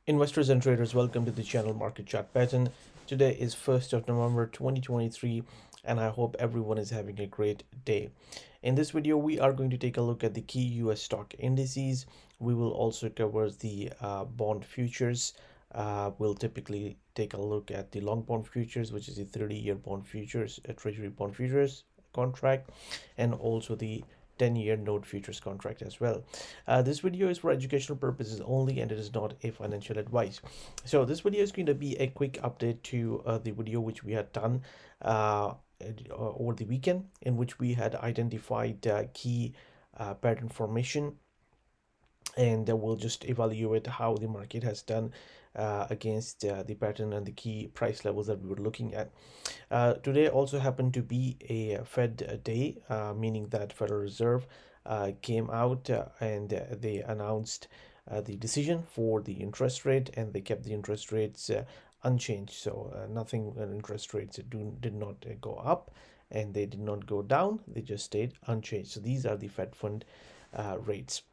Investors and traders, welcome to the channel Market Chart Pattern. Today is 1st of November 2023 and I hope everyone is having a great day. In this video, we are going to take a look at the key US stock indices. We will also cover the bond futures. We'll typically take a look at the long bond futures, which is the 30-year bond futures, treasury bond futures contract, and also the 10-year note futures contract as well. This video is for educational purposes only and it is not a financial advice. So this video is going to be a quick update to the video which we had done over the weekend, in which we had identified key pattern formation, and we'll just evaluate how the market has done against the pattern and the key price levels that we were looking at. Today also happened to be a Fed day, meaning that Federal Reserve came out and they announced the decision for the interest rate, and they kept the interest rates unchanged. So nothing, interest rates did not go up and they did not go down, they just stayed unchanged. So these are the Fed fund rates.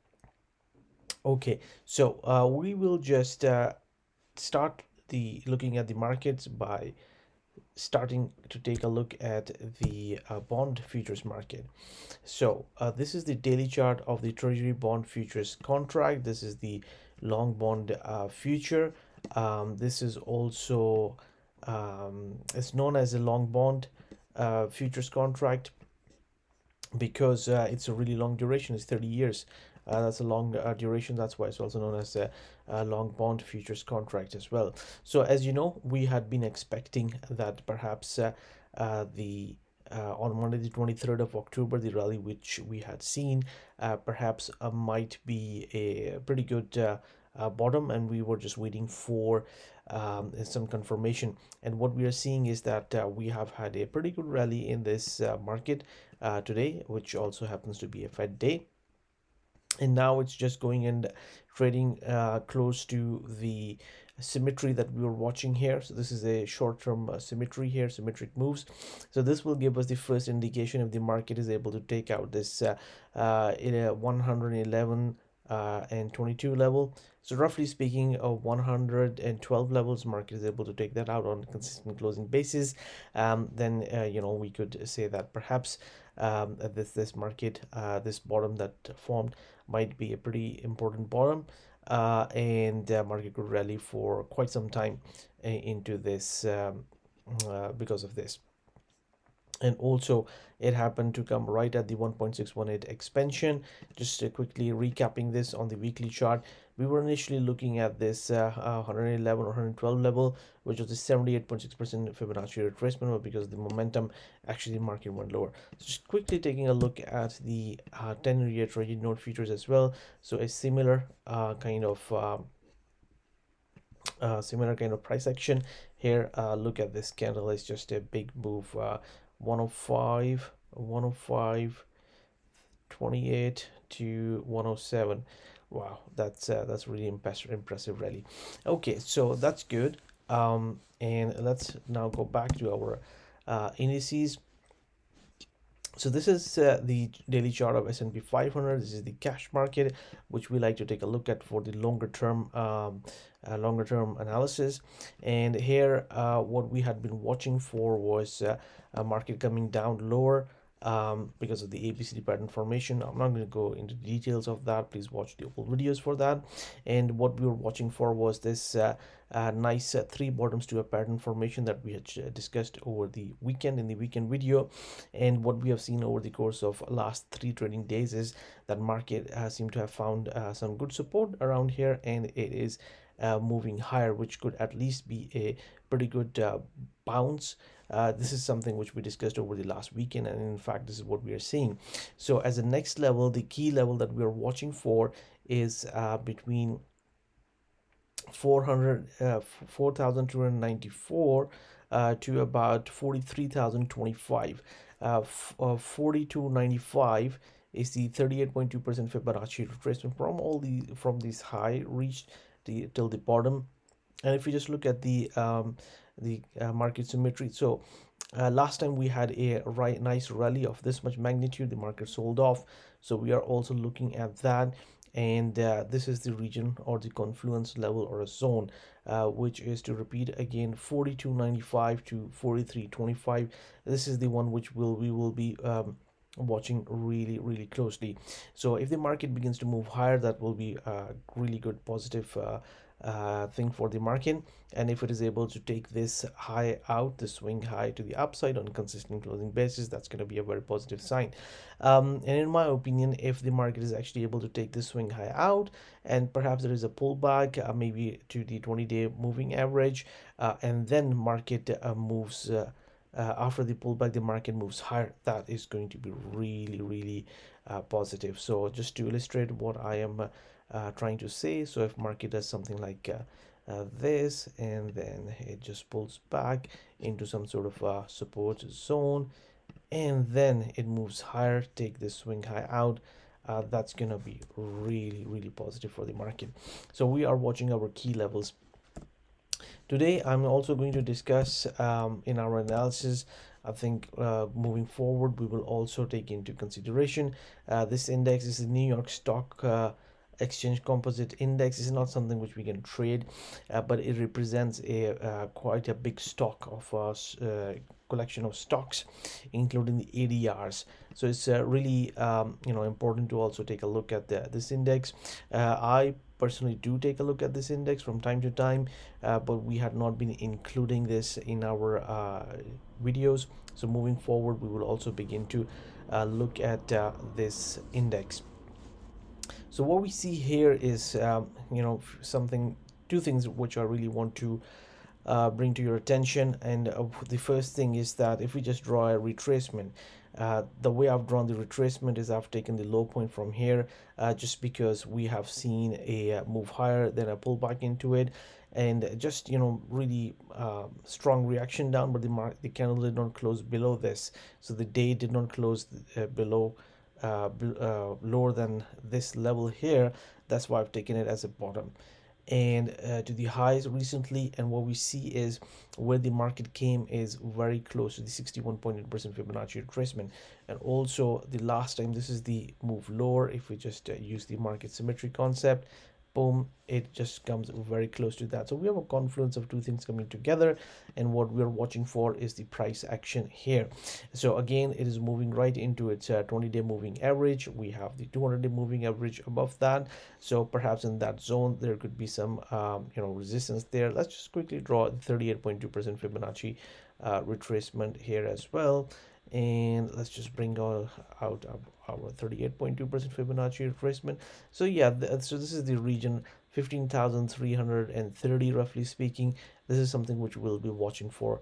Okay, so we will just start the looking at the markets by starting to take a look at the bond futures market. So this is the daily chart of the treasury bond futures contract. This is the long bond future. This is also it's known as a long bond futures contract because it's a really long duration. It's 30 years. That's a long duration. That's why it's also known as a long bond futures contract as well. So as you know, we had been expecting that perhaps the on Monday the 23rd of October, the rally which we had seen perhaps might be a pretty good bottom, and we were just waiting for some confirmation. And what we are seeing is that we have had a pretty good rally in this market today, which also happens to be a Fed day, and now it's just going and trading close to the symmetry that we were watching here. So this is a short-term symmetry here, symmetric moves. So this will give us the first indication if the market is able to take out this in a 111 and 22 level. So roughly speaking, 112 levels, market is able to take that out on a consistent closing basis. Then we could say that perhaps this market, this bottom that formed, might be a pretty important bottom, and market could rally for quite some time into this because of this. And also it happened to come right at the 1.618 expansion. Just quickly recapping this on the weekly chart, we were initially looking at this 111 or 112 level, which was the 78.6% Fibonacci retracement, but because of the momentum, actually the market went lower. So just quickly taking a look at the 10-year treasury note futures as well. So a similar kind of price action here. Look at this candle, it's just a big move. 105, 105.28 to 107. Wow, that's really impressive rally. Okay, so that's good. And let's now go back to our indices. So this is the daily chart of S&P 500. This is the cash market, which we like to take a look at for the longer term analysis. And here, what we had been watching for was a market coming down lower because of the ABCD pattern formation. I'm not going to go into details of that. Please watch the full videos for that. And what we were watching for was this nice three bottoms to a pattern formation that we had discussed over the weekend in the weekend video. And what we have seen over the course of last 3 trading days is that market seemed to have found some good support around here, and it is moving higher, which could at least be a pretty good bounce. This is something which we discussed over the last weekend, and in fact this is what we are seeing. So as a next level, the key level that we are watching for is between 4,294 to about 43,025. 4295 is the 38.2% Fibonacci retracement from this high reached till the bottom. And if you just look at the market symmetry, so last time we had a nice rally of this much magnitude, the market sold off. So we are also looking at that, and this is the region or the confluence level or a zone, which is, to repeat again, 42.95 to 43.25. This is the one which we will be watching really closely. So if the market begins to move higher, that will be a really good positive thing for the market. And if it is able to take this high out, the swing high to the upside on consistent closing basis, that's going to be a very positive sign. And in my opinion, if the market is actually able to take this swing high out, and perhaps there is a pullback, maybe to the 20-day moving average, and then market moves after the pullback, the market moves higher, that is going to be really positive. So just to illustrate what I am trying to say, so if market does something like this, and then it just pulls back into some sort of support zone, and then it moves higher, take this swing high out, that's gonna be really positive for the market. So we are watching our key levels. Today, I'm also going to discuss in our analysis. I think moving forward, we will also take into consideration this index is the New York Stock Exchange Composite Index. Is not something which we can trade, but it represents a quite a big stock of collection of stocks, including the ADRs. So it's really important to also take a look at this index. I personally do take a look at this index from time to time, but we had not been including this in our videos. So moving forward, we will also begin to look at this index. So what we see here is something, two things which I really want to bring to your attention. And the first thing is that if we just draw a retracement, the way I've drawn the retracement is I've taken the low point from here, just because we have seen a move higher, then a pullback into it, and just really strong reaction down, but the candle did not close below this, so the day did not close below lower than this level here. That's why I've taken it as a bottom, and to the highs recently. And what we see is where the market came is very close to the 61.8% Fibonacci retracement. And also the last time, this is the move lower. If we just use the market symmetry concept, boom, it just comes very close to that. So we have a confluence of two things coming together, and what we're watching for is the price action here. So again, it is moving right into its 20-day moving average. We have the 200-day moving average above that, so perhaps in that zone there could be some resistance there. Let's just quickly draw the 38.2% Fibonacci retracement here as well, and let's just bring out our 38.2% Fibonacci retracement. So yeah, so this is the region 15,330, roughly speaking. This is something which we'll be watching for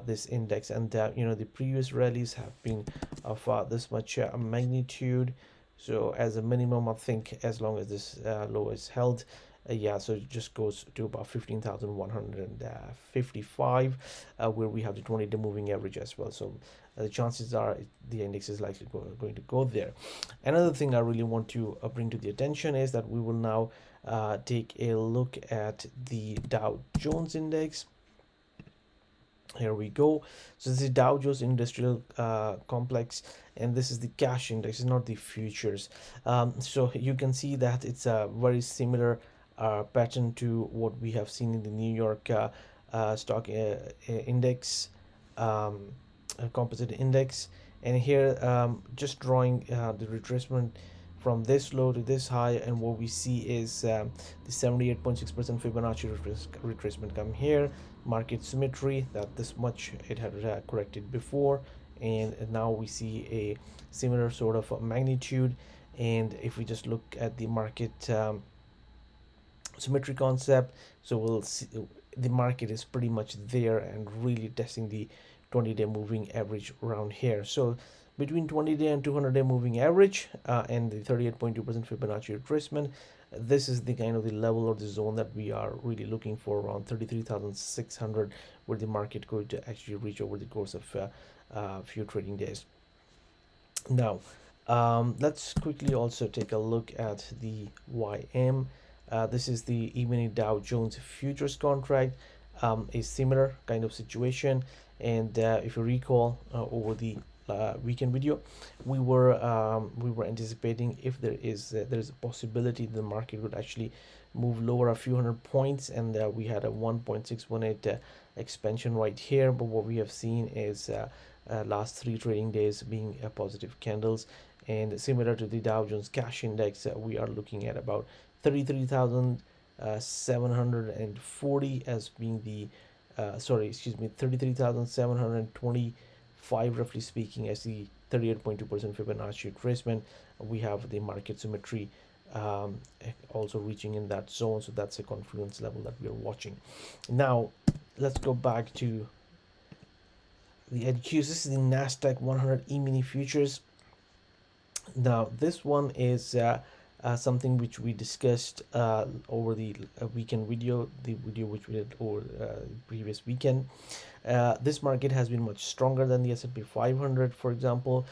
this index. And the previous rallies have been of this much magnitude. So as a minimum, I think as long as this low is held, yeah, so it just goes to about 15,155, where we have the 20-day moving average as well. So the chances are the index is likely going to go there. Another thing I really want to bring to the attention is that we will now take a look at the Dow Jones index. Here we go. So this is Dow Jones Industrial Complex, and this is the cash index, it's not the futures. So you can see that it's a very similar pattern to what we have seen in the New York stock index, composite index. And here just drawing the retracement from this low to this high, and what we see is the 78.6% Fibonacci retracement come here. Market symmetry, that this much it had corrected before, and now we see a similar sort of magnitude. And if we just look at the market symmetry concept, so we'll see the market is pretty much there and really testing the 20-day moving average around here. So between 20-day and 200-day moving average and the 38.2% Fibonacci retracement, this is the kind of the level or the zone that we are really looking for, around 33,600, where the market could actually reach over the course of a few trading days. Now let's quickly also take a look at the YM. This is the evening Dow Jones futures contract, a similar kind of situation. And if you recall, over the weekend video, we were anticipating if there's a possibility the market would actually move lower a few hundred points, and we had a 1.618 expansion right here. But what we have seen is last 3 trading days being positive candles, and similar to the Dow Jones Cash Index, we are looking at about 33,740 as being the 33,725 roughly speaking as the 38.2% Fibonacci retracement. We have the market symmetry also reaching in that zone, so that's a confidence level that we are watching. Now let's go back to the NQs. This is the Nasdaq 100 E-mini futures. Now this one is something which we discussed over the weekend video, the video which we did over previous weekend. This market has been much stronger than the S&P 500, for example,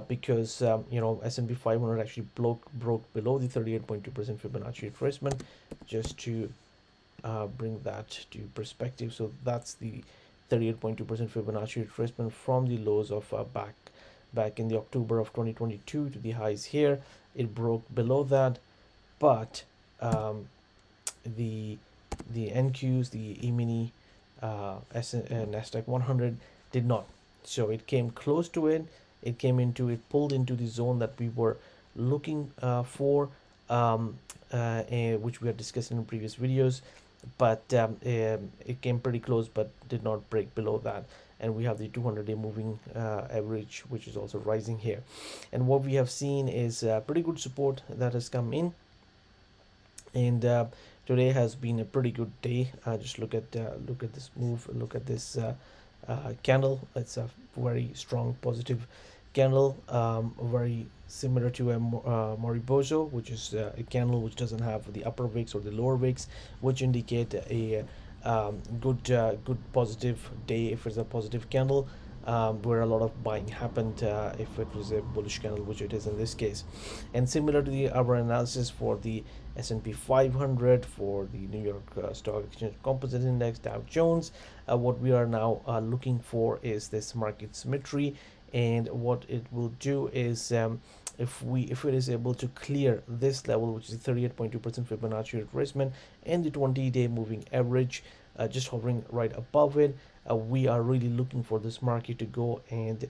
because S&P 500 actually broke below the 38.2% Fibonacci retracement. Just to bring that to perspective, so that's the 38.2% Fibonacci retracement from the lows of back in the October of 2022 to the highs here. It broke below that, but the NQs, the E-mini Nasdaq 100 did not. So it came close to it. It pulled into the zone that we were looking for, which we had discussed in previous videos. But it came pretty close, but did not break below that. And we have the 200-day moving average, which is also rising here. And what we have seen is pretty good support that has come in. And today has been a pretty good day. Just look at this move. Look at this candle. It's a very strong positive candle, very similar to a Moriboso, which is a candle which doesn't have the upper wicks or the lower wicks, which indicate a good positive day if it's a positive candle, where a lot of buying happened if it was a bullish candle, which it is in this case. And similar to our analysis for the S&P 500, for the New York Stock Exchange Composite Index, Dow Jones, what we are now looking for is this market symmetry. And what it will do is if it is able to clear this level, which is 38.2% Fibonacci retracement, and the 20-day moving average just hovering right above it, we are really looking for this market to go and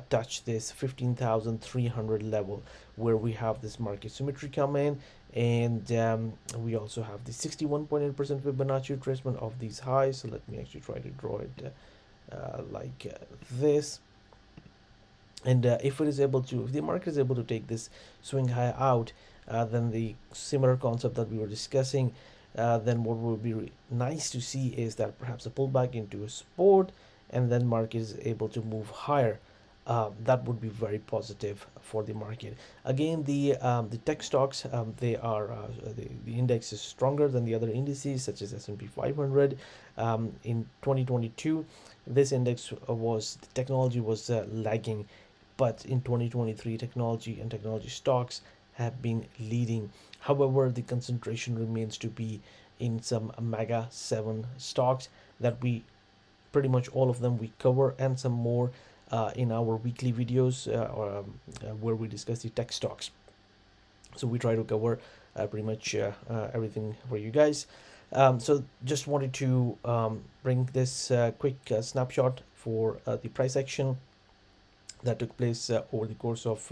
touch this 15,300 level, where we have this market symmetry come in. And we also have the 61.8% Fibonacci retracement of these highs. So let me actually try to draw it like this. And if the market is able to take this swing high out, then the similar concept that we were discussing, then what would be nice to see is that perhaps a pullback into a support, and then market is able to move higher. That would be very positive for the market. Again, the tech stocks, they are the index is stronger than the other indices such as S&P 500. In 2022, this index the technology was lagging. But in 2023, technology and technology stocks have been leading. However, the concentration remains to be in some mega 7 stocks that we pretty much all of them we cover, and some more in our weekly videos where we discuss the tech stocks. So we try to cover pretty much everything for you guys. So just wanted to bring this quick snapshot for the price action that took place over the course of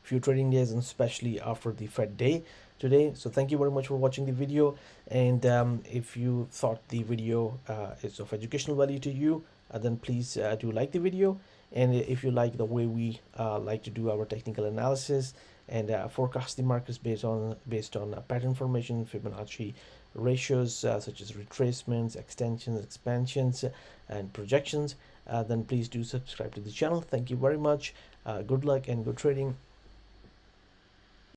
few trading days, and especially after the Fed day today. So thank you very much for watching the video, and if you thought the video is of educational value to you, then please do like the video. And if you like the way we like to do our technical analysis and forecast the markets based on pattern formation, Fibonacci ratios such as retracements, extensions, expansions, and projections, then please do subscribe to the channel. Thank you very much. Good luck and good trading.